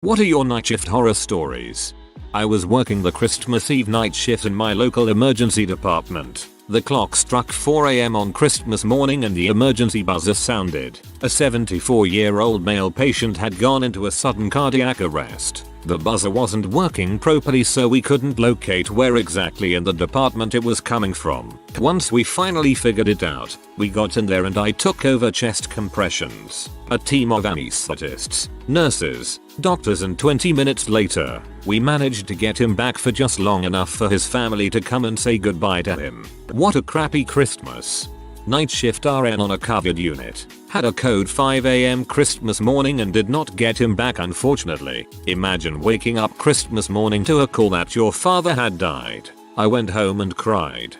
What are your night shift horror stories? I was working the Christmas Eve night shift in my local emergency department. The clock struck 4 AM on Christmas morning and the emergency buzzer sounded. A 74-year-old male patient had gone into a sudden cardiac arrest. The buzzer wasn't working properly, so we couldn't locate where exactly in the department it was coming from. Once we finally figured it out, we got in there and I took over chest compressions. A team of anesthetists, nurses, doctors, and 20 minutes later, we managed to get him back for just long enough for his family to come and say goodbye to him. What a crappy Christmas. Night shift RN on a covered unit. Had a code 5 AM Christmas morning and did not get him back, unfortunately. Imagine waking up Christmas morning to a call that your father had died. I went home and cried.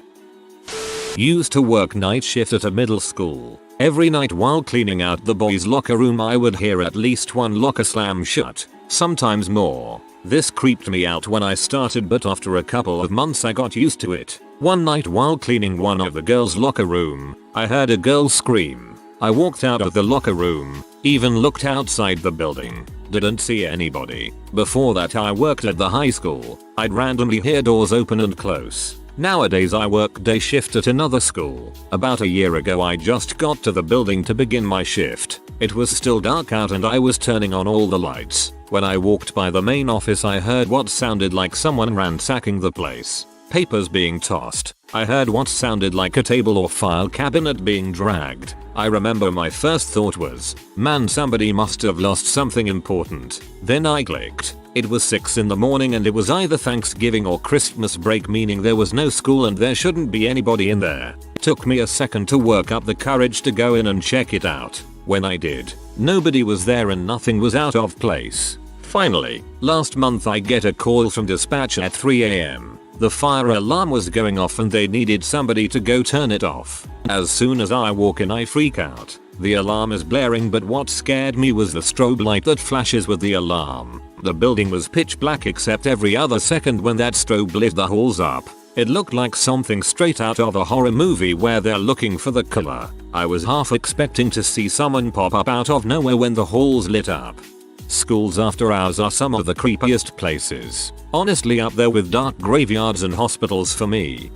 Used to work night shift at a middle school. Every night while cleaning out the boys' locker room I would hear at least one locker slam shut, sometimes more. This creeped me out when I started, but after a couple of months I got used to it. One night while cleaning one of the girls' locker room, I heard a girl scream. I walked out of the locker room, even looked outside the building, didn't see anybody. Before that I worked at the high school. I'd randomly hear doors open and close. Nowadays I work day shift at another school. About a year ago I just got to the building to begin my shift. It was still dark out and I was turning on all the lights. When I walked by the main office I heard what sounded like someone ransacking the place. Papers being tossed. I heard what sounded like a table or file cabinet being dragged. I remember my first thought was, man, somebody must have lost something important. Then I clicked. It was 6 in the morning and it was either Thanksgiving or Christmas break, meaning there was no school and there shouldn't be anybody in there. Took me a second to work up the courage to go in and check it out. When I did, nobody was there and nothing was out of place. Finally, last month I get a call from dispatch at 3 AM. The fire alarm was going off and they needed somebody to go turn it off. As soon as I walk in I freak out. The alarm is blaring, but what scared me was the strobe light that flashes with the alarm. The building was pitch black except every other second when that strobe lit the halls up. It looked like something straight out of a horror movie where they're looking for the killer. I was half expecting to see someone pop up out of nowhere when the halls lit up. Schools after hours are some of the creepiest places. Honestly up there with dark graveyards and hospitals for me.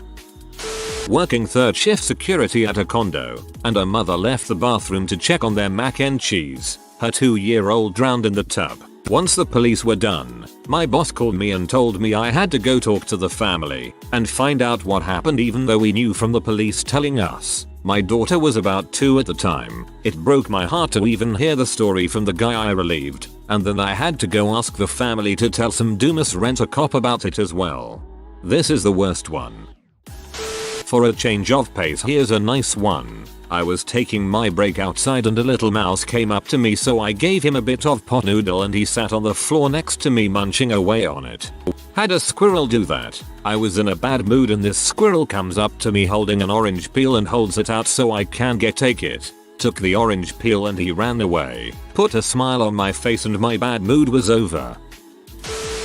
Working third shift security at a condo, and a mother left the bathroom to check on their mac and cheese. Her 2-year-old drowned in the tub. Once the police were done, my boss called me and told me I had to go talk to the family and find out what happened, even though we knew from the police telling us. My daughter was about 2 at the time. It broke my heart to even hear the story from the guy I relieved, and then I had to go ask the family to tell some doomus rent-a-cop about it as well. This is the worst one. For a change of pace, here's a nice one. I was taking my break outside and a little mouse came up to me, so I gave him a bit of pot noodle and he sat on the floor next to me munching away on it. Had a squirrel do that. I was in a bad mood and this squirrel comes up to me holding an orange peel and holds it out so I can take it. Took the orange peel and he ran away. Put a smile on my face and my bad mood was over.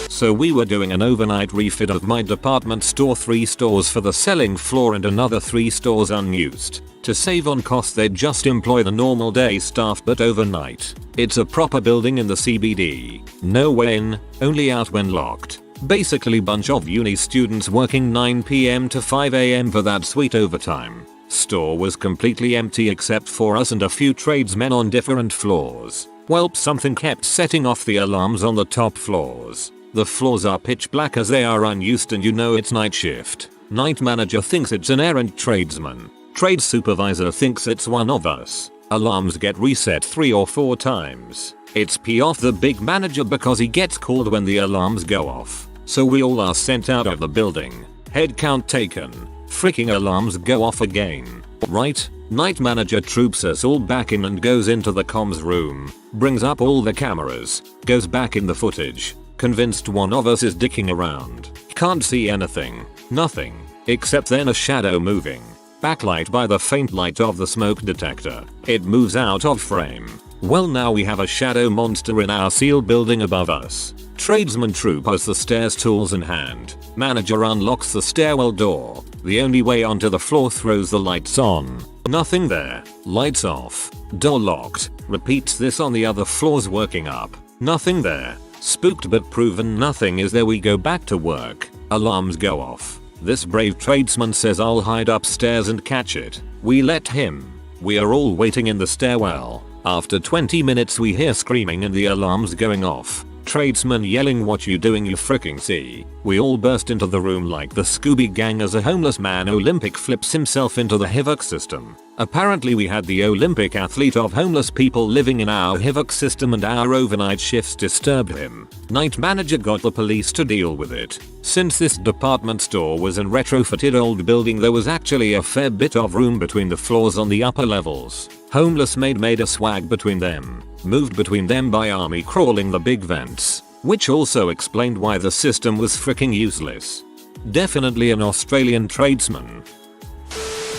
So we were doing an overnight refit of my department store, 3 stores for the selling floor and another 3 stores unused. To save on cost they'd just employ the normal day staff, but overnight. It's a proper building in the CBD. No way in, only out when locked. Basically bunch of uni students working 9 PM to 5 AM for that sweet overtime. Store was completely empty except for us and a few tradesmen on different floors. Welp, something kept setting off the alarms on the top floors. The floors are pitch black as they are unused and you know it's night shift. Night manager thinks it's an errant tradesman. Trade supervisor thinks it's one of us. Alarms get reset 3 or 4 times. It's P off the big manager because he gets called when the alarms go off. So we all are sent out of the building. Head count taken. Freaking alarms go off again. Right? Night manager troops us all back in and goes into the comms room. Brings up all the cameras. Goes back in the footage. Convinced one of us is dicking around. Can't see anything. Nothing. Except then a shadow moving. Backlight by the faint light of the smoke detector. It moves out of frame. Well, now we have a shadow monster in our sealed building above us. Tradesman troop us the stairs, tools in hand. Manager unlocks the stairwell door. The only way onto the floor, throws the lights on. Nothing there. Lights off. Door locked. Repeats this on the other floors, working up. Nothing there. Spooked but proven nothing is there. We go back to work. Alarms go off. This brave tradesman says I'll hide upstairs and catch it. We let him. We are all waiting in the stairwell. After 20 minutes we hear screaming and the alarms going off. Tradesman yelling, "What you doing, you freaking see?" We all burst into the room like the Scooby Gang as a homeless man Olympic flips himself into the HVAC system. Apparently we had the Olympic athlete of homeless people living in our HVAC system and our overnight shifts disturbed him. Night manager got the police to deal with it. Since this department store was in retrofitted old building, there was actually a fair bit of room between the floors on the upper levels. Homeless maid made a swag between them, moved between them by army crawling the big vents, which also explained why the system was freaking useless. Definitely an Australian tradesman.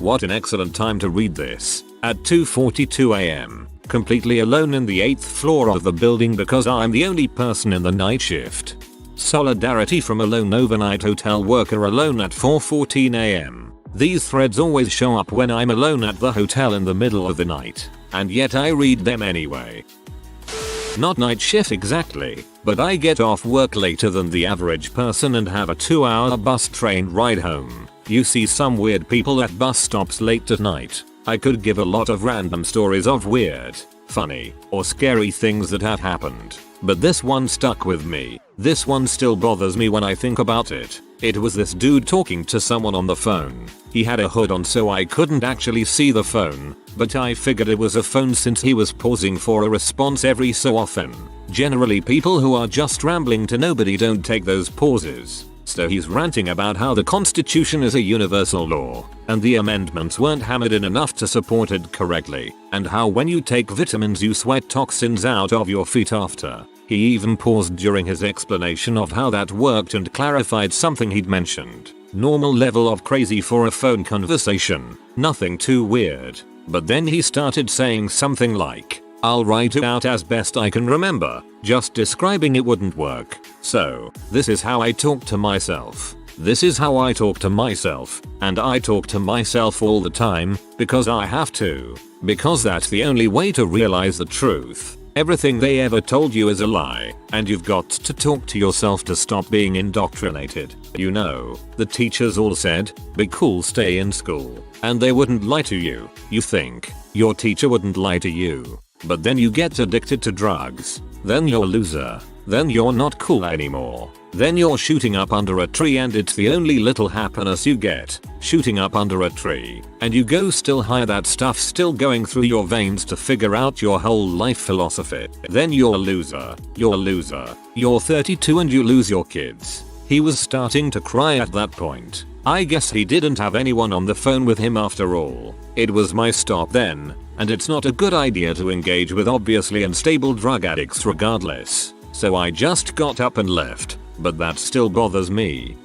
What an excellent time to read this. At 2:42 am, completely alone in the 8th floor of the building because I'm the only person in the night shift. Solidarity from a lone overnight hotel worker alone at 4:14 am. These threads always show up when I'm alone at the hotel in the middle of the night, and yet I read them anyway. Not night shift exactly, but I get off work later than the average person and have a 2-hour bus train ride home. You see some weird people at bus stops late at night. I could give a lot of random stories of weird, funny, or scary things that have happened, but this one stuck with me. This one still bothers me when I think about it. It was this dude talking to someone on the phone. He had a hood on so I couldn't actually see the phone, but I figured it was a phone since he was pausing for a response every so often. Generally people who are just rambling to nobody don't take those pauses. So he's ranting about how the Constitution is a universal law, and the amendments weren't hammered in enough to support it correctly, and how when you take vitamins you sweat toxins out of your feet after. He even paused during his explanation of how that worked and clarified something he'd mentioned. Normal level of crazy for a phone conversation, nothing too weird. But then he started saying something like, "I'll write it out as best I can remember." Just describing it wouldn't work. So, this is how I talk to myself. This is how I talk to myself, and I talk to myself all the time, because I have to. Because that's the only way to realize the truth. Everything they ever told you is a lie, and you've got to talk to yourself to stop being indoctrinated. You know, the teachers all said, "Be cool, stay in school," and they wouldn't lie to you. You think your teacher wouldn't lie to you, but then you get addicted to drugs. Then you're a loser. Then you're not cool anymore. Then you're shooting up under a tree and it's the only little happiness you get. Shooting up under a tree. And you go still higher, that stuff still going through your veins to figure out your whole life philosophy. Then you're a loser. You're a loser. You're 32 and you lose your kids. He was starting to cry at that point. I guess he didn't have anyone on the phone with him after all. It was my stop then, and it's not a good idea to engage with obviously unstable drug addicts regardless. So I just got up and left, but that still bothers me.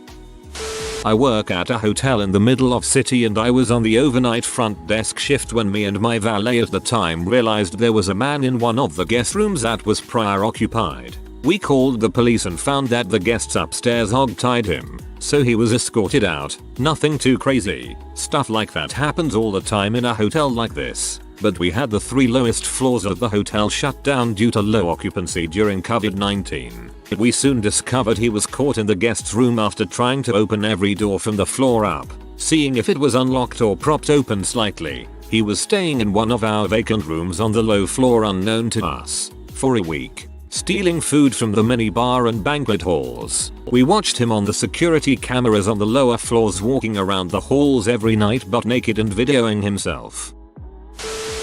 I work at a hotel in the middle of city and I was on the overnight front desk shift when me and my valet at the time realized there was a man in one of the guest rooms that was prior occupied. We called the police and found that the guests upstairs hog-tied him, so he was escorted out. Nothing too crazy. Stuff like that happens all the time in a hotel like this. But we had the 3 lowest floors of the hotel shut down due to low occupancy during COVID-19. We soon discovered he was caught in the guest's room after trying to open every door from the floor up, seeing if it was unlocked or propped open slightly. He was staying in one of our vacant rooms on the low floor unknown to us for a week, stealing food from the mini bar and banquet halls. We watched him on the security cameras on the lower floors walking around the halls every night butt naked and videoing himself.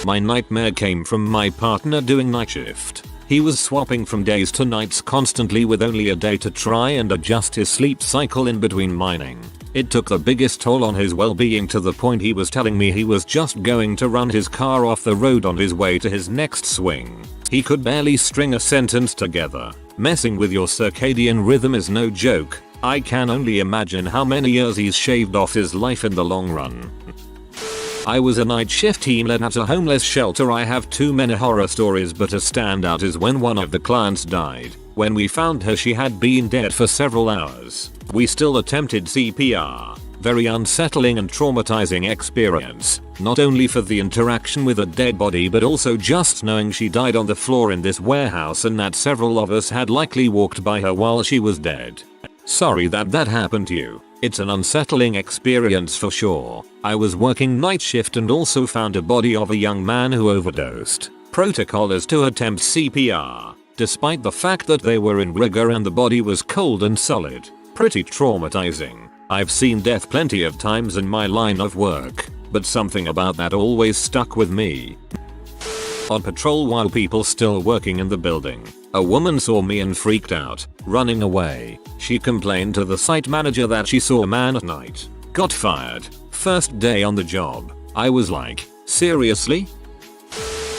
My nightmare came from my partner doing night shift. He was swapping from days to nights constantly with only a day to try and adjust his sleep cycle in between mining. It took the biggest toll on his well-being to the point he was telling me he was just going to run his car off the road on his way to his next swing. He could barely string a sentence together. Messing with your circadian rhythm is no joke. I can only imagine how many years he's shaved off his life in the long run. I was a night shift team lead at a homeless shelter. I have too many horror stories, but a standout is when one of the clients died. When we found her, she had been dead for several hours. We still attempted CPR. Very unsettling and traumatizing experience, not only for the interaction with a dead body but also just knowing she died on the floor in this warehouse and that several of us had likely walked by her while she was dead. Sorry that happened to you. It's an unsettling experience for sure. I was working night shift and also found a body of a young man who overdosed. Protocol is to attempt CPR, despite the fact that they were in rigor and the body was cold and solid. Pretty traumatizing. I've seen death plenty of times in my line of work, but something about that always stuck with me. On patrol while people still working in the building, a woman saw me and freaked out, running away. She complained to the site manager that she saw a man at night. Got fired. First day on the job. I was like, seriously?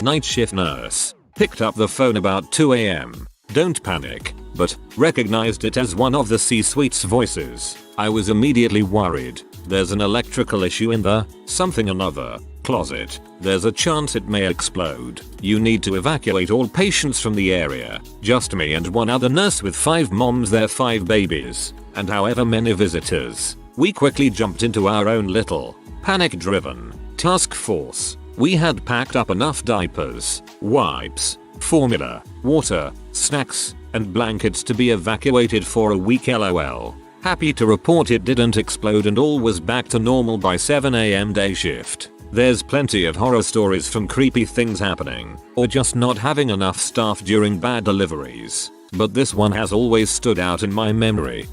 Night shift nurse picked up the phone about 2 a.m. Don't panic, but recognized it as one of the C-suite's voices. I was immediately worried. There's an electrical issue in the something another closet. There's a chance it may explode. You need to evacuate all patients from the area. Just me and one other nurse with 5 moms, their 5 babies, and however many visitors. We quickly jumped into our own little panic-driven task force. We had packed up enough diapers, wipes, formula, water, snacks, and blankets to be evacuated for a week. LOL. Happy to report it didn't explode and all was back to normal by 7 a.m. day shift. There's plenty of horror stories from creepy things happening, or just not having enough staff during bad deliveries, but this one has always stood out in my memory.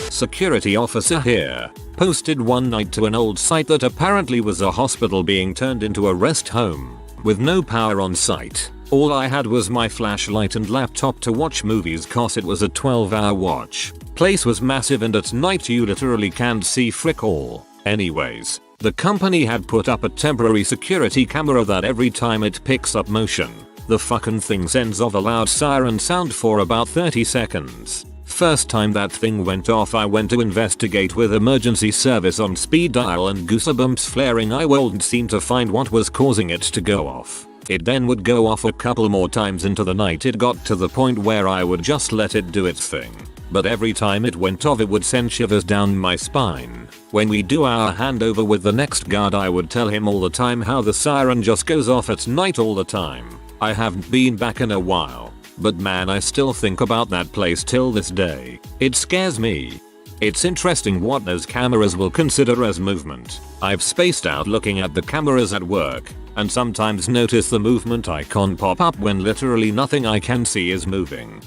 Security officer here. Posted one night to an old site that apparently was a hospital being turned into a rest home. With no power on site, all I had was my flashlight and laptop to watch movies cause it was a 12-hour watch. Place was massive and at night you literally can't see frick all. Anyways, the company had put up a temporary security camera that every time it picks up motion, the fucking thing sends off a loud siren sound for about 30 seconds. First time that thing went off, I went to investigate with emergency service on speed dial and goosebumps flaring. I wouldn't seem to find what was causing it to go off. It then would go off a couple more times into the night. It got to the point where I would just let it do its thing. But every time it went off it would send shivers down my spine. When we do our handover with the next guard, I would tell him all the time how the siren just goes off at night all the time. I haven't been back in a while, but man, I still think about that place till this day. It scares me. It's interesting what those cameras will consider as movement. I've spaced out looking at the cameras at work, and sometimes notice the movement icon pop up when literally nothing I can see is moving.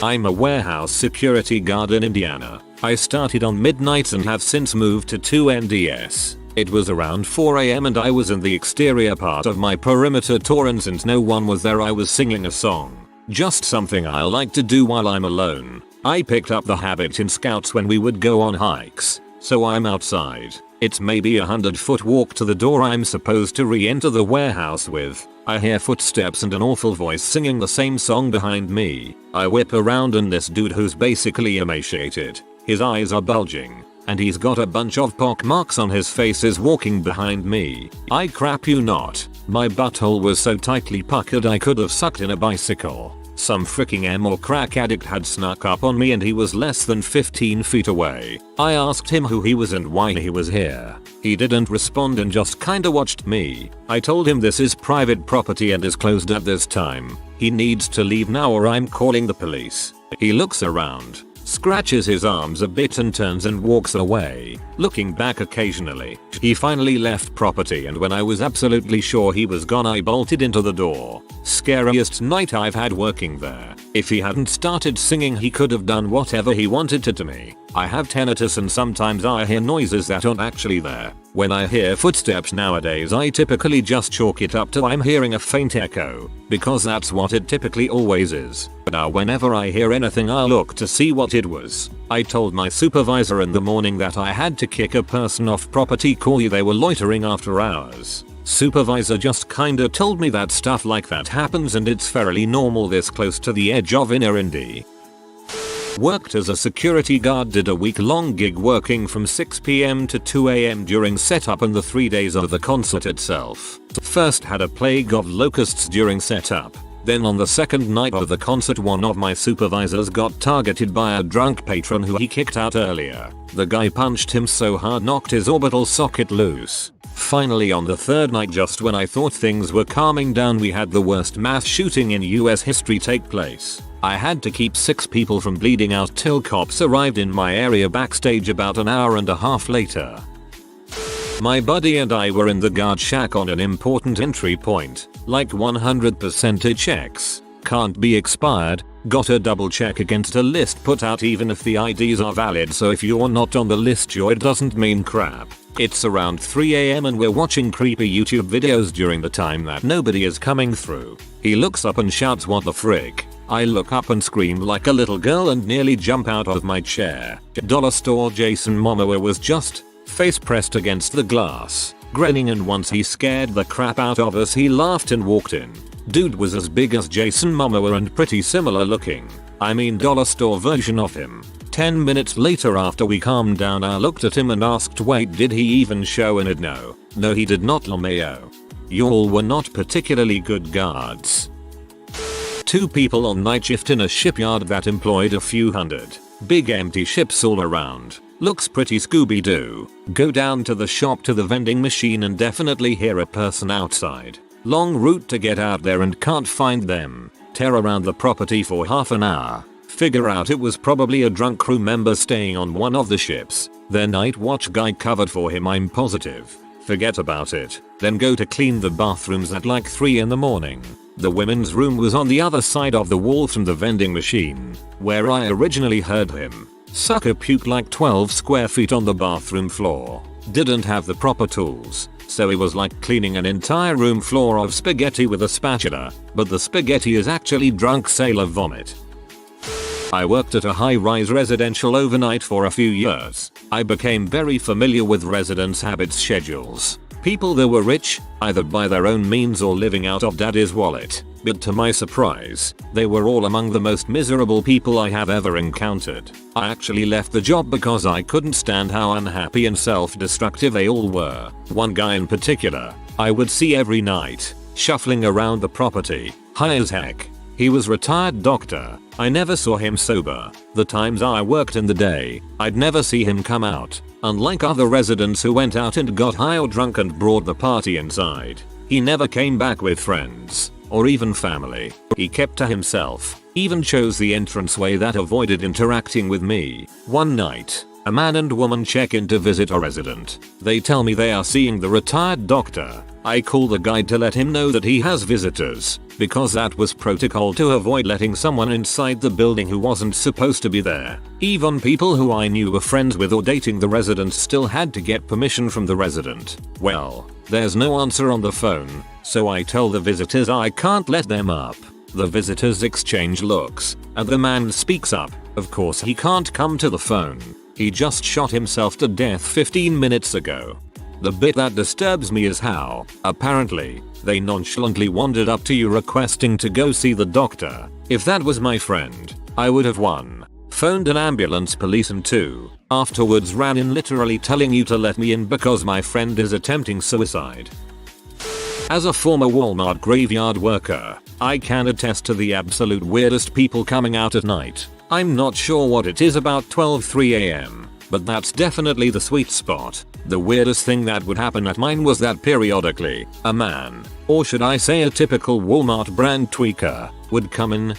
I'm a warehouse security guard in Indiana. I started on midnights and have since moved to 2 NDS. It was around 4 a.m. and I was in the exterior part of my perimeter tour, and since no one was there I was singing a song. Just something I like to do while I'm alone. I picked up the habit in scouts when we would go on hikes, so I'm outside. It's maybe a 100-foot walk to the door I'm supposed to re-enter the warehouse with. I hear footsteps and an awful voice singing the same song behind me. I whip around and this dude who's basically emaciated, his eyes are bulging, and he's got a bunch of pock marks on his face is walking behind me. I crap you not. My butthole was so tightly puckered I could have sucked in a bicycle. Some freaking M or crack addict had snuck up on me and he was less than 15 feet away. I asked him who he was and why he was here. He didn't respond and just kinda watched me. I told him this is private property and is closed at this time. He needs to leave now or I'm calling the police. He looks around, scratches his arms a bit and turns and walks away, looking back occasionally. He finally left property and when I was absolutely sure he was gone I bolted into the door. Scariest night I've had working there. If he hadn't started singing he could have done whatever he wanted to me. I have tinnitus and sometimes I hear noises that aren't actually there. When I hear footsteps nowadays I typically just chalk it up to I'm hearing a faint echo, because that's what it typically always is. But now whenever I hear anything I'll look to see what it was. I told my supervisor in the morning that I had to kick a person off property call they were loitering after hours. Supervisor just kinda told me that stuff like that happens and it's fairly normal this close to the edge of inner Indy. Worked as a security guard, did a week-long gig working from 6 p.m. to 2 a.m. during setup and the 3 days of the concert itself. First had a plague of locusts during setup. Then on the second night of the concert, one of my supervisors got targeted by a drunk patron who he kicked out earlier. The guy punched him so hard knocked his orbital socket loose. Finally on the third night, just when I thought things were calming down, we had the worst mass shooting in US history take place. I had to keep 6 people from bleeding out till cops arrived in my area backstage about an hour and a half later. My buddy and I were in the guard shack on an important entry point, like 100% checks, can't be expired, gotta double check against a list put out even if the IDs are valid, so if you're not on the list it doesn't mean crap. It's around 3 AM and we're watching creepy YouTube videos during the time that nobody is coming through. He looks up and shouts, "What the frick?" I look up and scream like a little girl and nearly jump out of my chair. Dollar store Jason Momoa was just face pressed against the glass, grinning, and once he scared the crap out of us he laughed and walked in. Dude was as big as Jason Momoa and pretty similar looking. I mean dollar store version of him. 10 minutes later after we calmed down I looked at him and asked, wait, did he even show? And no he did not, LMAO. Y'all were not particularly good guards. 2 people on night shift in a shipyard that employed a few hundred big empty ships all around. Looks pretty Scooby-Doo. Go down to the shop to the vending machine and definitely hear a person outside. Long route to get out there and can't find them. Tear around the property for half an hour. Figure out it was probably a drunk crew member staying on one of the ships. Their night watch guy covered for him, I'm positive. Forget about it. Then go to clean the bathrooms at like 3 in the morning. The women's room was on the other side of the wall from the vending machine, where I originally heard him. Sucker puked like 12 square feet on the bathroom floor. Didn't have the proper tools, so it was like cleaning an entire room floor of spaghetti with a spatula, but the spaghetti is actually drunk sailor vomit. I worked at a high-rise residential overnight for a few years. I became very familiar with residents' habits, schedules. People that were rich, either by their own means or living out of daddy's wallet. But to my surprise, they were all among the most miserable people I have ever encountered. I actually left the job because I couldn't stand how unhappy and self-destructive they all were. One guy in particular, I would see every night, shuffling around the property, high as heck. He was retired doctor. I never saw him sober. The times I worked in the day, I'd never see him come out. Unlike other residents who went out and got high or drunk and brought the party inside, he never came back with friends or even family. He kept to himself, even chose the entranceway that avoided interacting with me. One night, a man and woman check in to visit a resident. They tell me they are seeing the retired doctor. I call the guide to let him know that he has visitors, because that was protocol to avoid letting someone inside the building who wasn't supposed to be there. Even people who I knew were friends with or dating the resident still had to get permission from the resident. Well, there's no answer on the phone, so I tell the visitors I can't let them up. The visitors exchange looks, and the man speaks up. Of course he can't come to the phone. He just shot himself to death 15 minutes ago. The bit that disturbs me is how, apparently, they nonchalantly wandered up to you requesting to go see the doctor. If that was my friend, I would have 1. Phoned an ambulance, police, and 2. Afterwards ran in literally telling you to let me in because my friend is attempting suicide. As a former Walmart graveyard worker, I can attest to the absolute weirdest people coming out at night. I'm not sure what it is about 12:03 AM, but that's definitely the sweet spot. The weirdest thing that would happen at mine was that periodically, a man, or should I say a typical Walmart brand tweaker, would come in,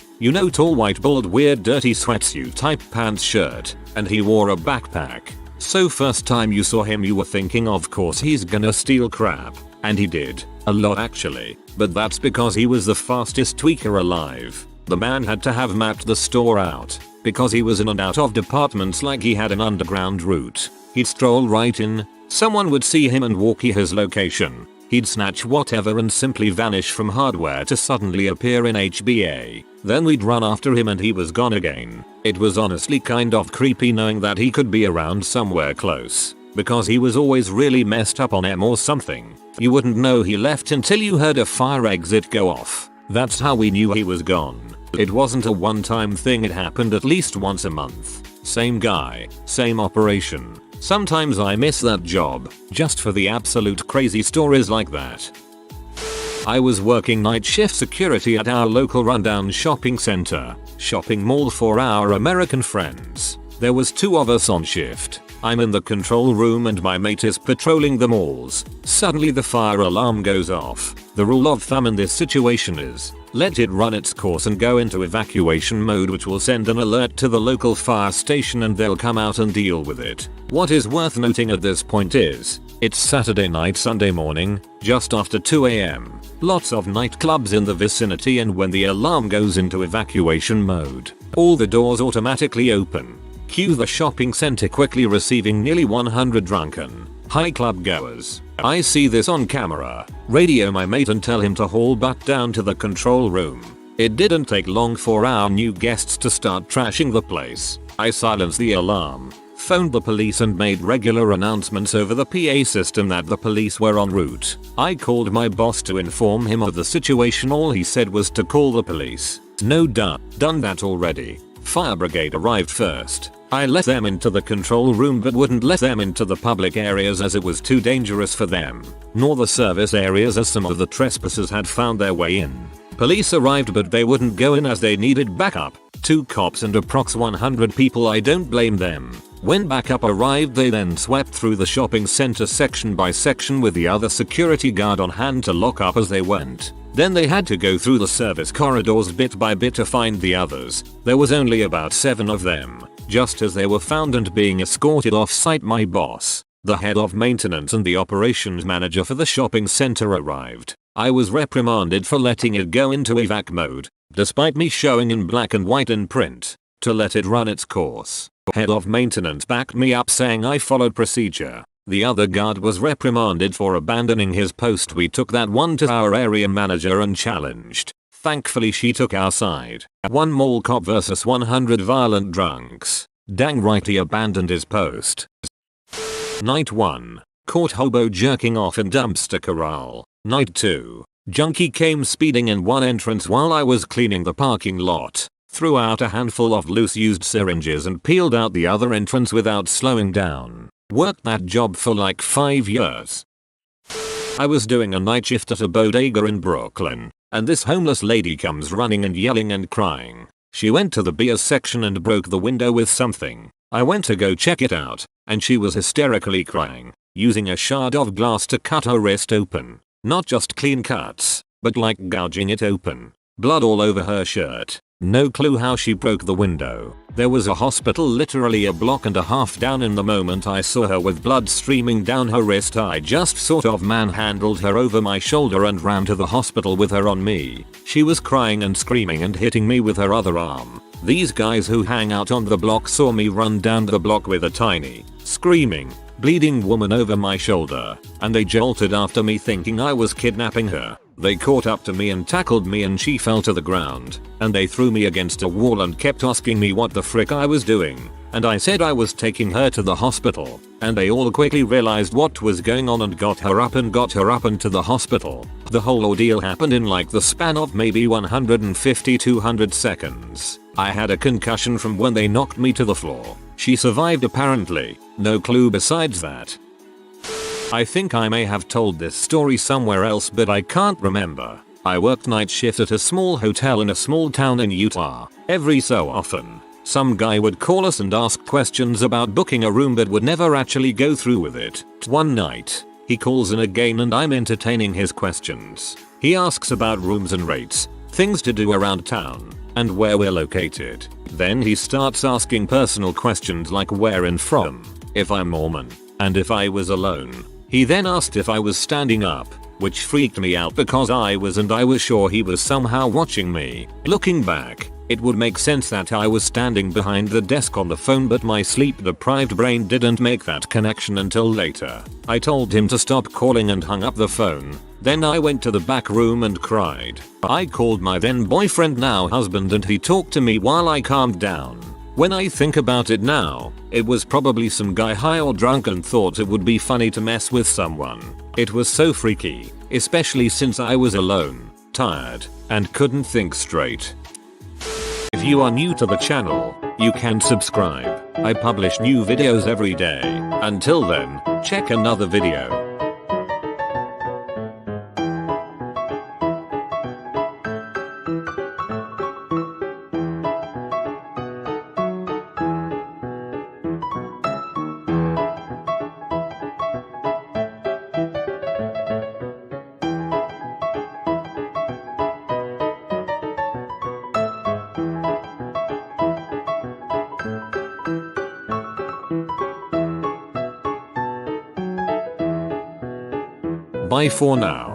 tall white bald weird dirty sweatsuit type pants shirt, and he wore a backpack. So first time you saw him you were thinking of course he's gonna steal crap, and he did, a lot actually, but that's because he was the fastest tweaker alive. The man had to have mapped the store out, because he was in and out of departments like he had an underground route. He'd stroll right in, someone would see him and walk his location. He'd snatch whatever and simply vanish from hardware to suddenly appear in HBA. Then we'd run after him and he was gone again. It was honestly kind of creepy knowing that he could be around somewhere close, because he was always really messed up on M or something. You wouldn't know he left until you heard a fire exit go off. That's how we knew he was gone. It wasn't a one-time thing, it happened at least once a month. Same guy, same operation. Sometimes I miss that job, just for the absolute crazy stories like that. I was working night shift security at our local rundown shopping mall for our American friends. There was 2 of us on shift. I'm in the control room and my mate is patrolling the malls. Suddenly the fire alarm goes off. The rule of thumb in this situation is, let it run its course and go into evacuation mode, which will send an alert to the local fire station and they'll come out and deal with it. What is worth noting at this point is, it's Saturday night, Sunday morning, just after 2 AM. Lots of nightclubs in the vicinity, and when the alarm goes into evacuation mode, all the doors automatically open. Cue the shopping center quickly receiving nearly 100 drunken, high club goers. I see this on camera, radio my mate and tell him to haul butt down to the control room. It didn't take long for our new guests to start trashing the place. I silenced the alarm, phoned the police and made regular announcements over the PA system that the police were en route. I called my boss to inform him of the situation. All he said was to call the police. No done that already. Fire brigade arrived first. I let them into the control room but wouldn't let them into the public areas as it was too dangerous for them, nor the service areas as some of the trespassers had found their way in. Police arrived but they wouldn't go in as they needed backup. 2 cops and approx 100 people. I don't blame them. When backup arrived they then swept through the shopping center section by section with the other security guard on hand to lock up as they went. Then they had to go through the service corridors bit by bit to find the others. There was only about 7 of them. Just as they were found and being escorted off-site, my boss, the head of maintenance and the operations manager for the shopping center arrived. I was reprimanded for letting it go into evac mode, despite me showing in black and white in print, to let it run its course. Head of maintenance backed me up saying I followed procedure. The other guard was reprimanded for abandoning his post. We took that one to our area manager and challenged. Thankfully she took our side. 1 mall cop versus 100 violent drunks. Dang right he abandoned his post. Night 1. Caught hobo jerking off in dumpster corral. Night 2. Junkie came speeding in one entrance while I was cleaning the parking lot. Threw out a handful of loose used syringes and peeled out the other entrance without slowing down. Worked that job for like 5 years. I was doing a night shift at a bodega in Brooklyn, and this homeless lady comes running and yelling and crying. She went to the beer section and broke the window with something. I went to go check it out, and she was hysterically crying, using a shard of glass to cut her wrist open. Not just clean cuts, but like gouging it open. Blood all over her shirt. No clue how she broke the window. There was a hospital literally a block and a half down. In the moment I saw her with blood streaming down her wrist, I just sort of manhandled her over my shoulder and ran to the hospital with her on me. She was crying and screaming and hitting me with her other arm. These guys who hang out on the block saw me run down the block with a tiny, screaming, bleeding woman over my shoulder, and they jolted after me thinking I was kidnapping her. They caught up to me and tackled me and she fell to the ground, and they threw me against a wall and kept asking me what the frick I was doing, and I said I was taking her to the hospital, and they all quickly realized what was going on and got her up into the hospital. The whole ordeal happened in like the span of maybe 150-200 seconds. I had a concussion from when they knocked me to the floor. She survived apparently, no clue besides that. I think I may have told this story somewhere else but I can't remember. I worked night shift at a small hotel in a small town in Utah. Every so often, some guy would call us and ask questions about booking a room but would never actually go through with it. One night, he calls in again and I'm entertaining his questions. He asks about rooms and rates, things to do around town, and where we're located. Then he starts asking personal questions like where and from, if I'm Mormon, and if I was alone. He then asked if I was standing up, which freaked me out because I was, and I was sure he was somehow watching me. Looking back, it would make sense that I was standing behind the desk on the phone, but my sleep-deprived brain didn't make that connection until later. I told him to stop calling and hung up the phone. Then I went to the back room and cried. I called my then boyfriend, now husband, and he talked to me while I calmed down. When I think about it now, it was probably some guy high or drunk and thought it would be funny to mess with someone. It was so freaky, especially since I was alone, tired, and couldn't think straight. If you are new to the channel, you can subscribe. I publish new videos every day. Until then, check another video. Bye for now.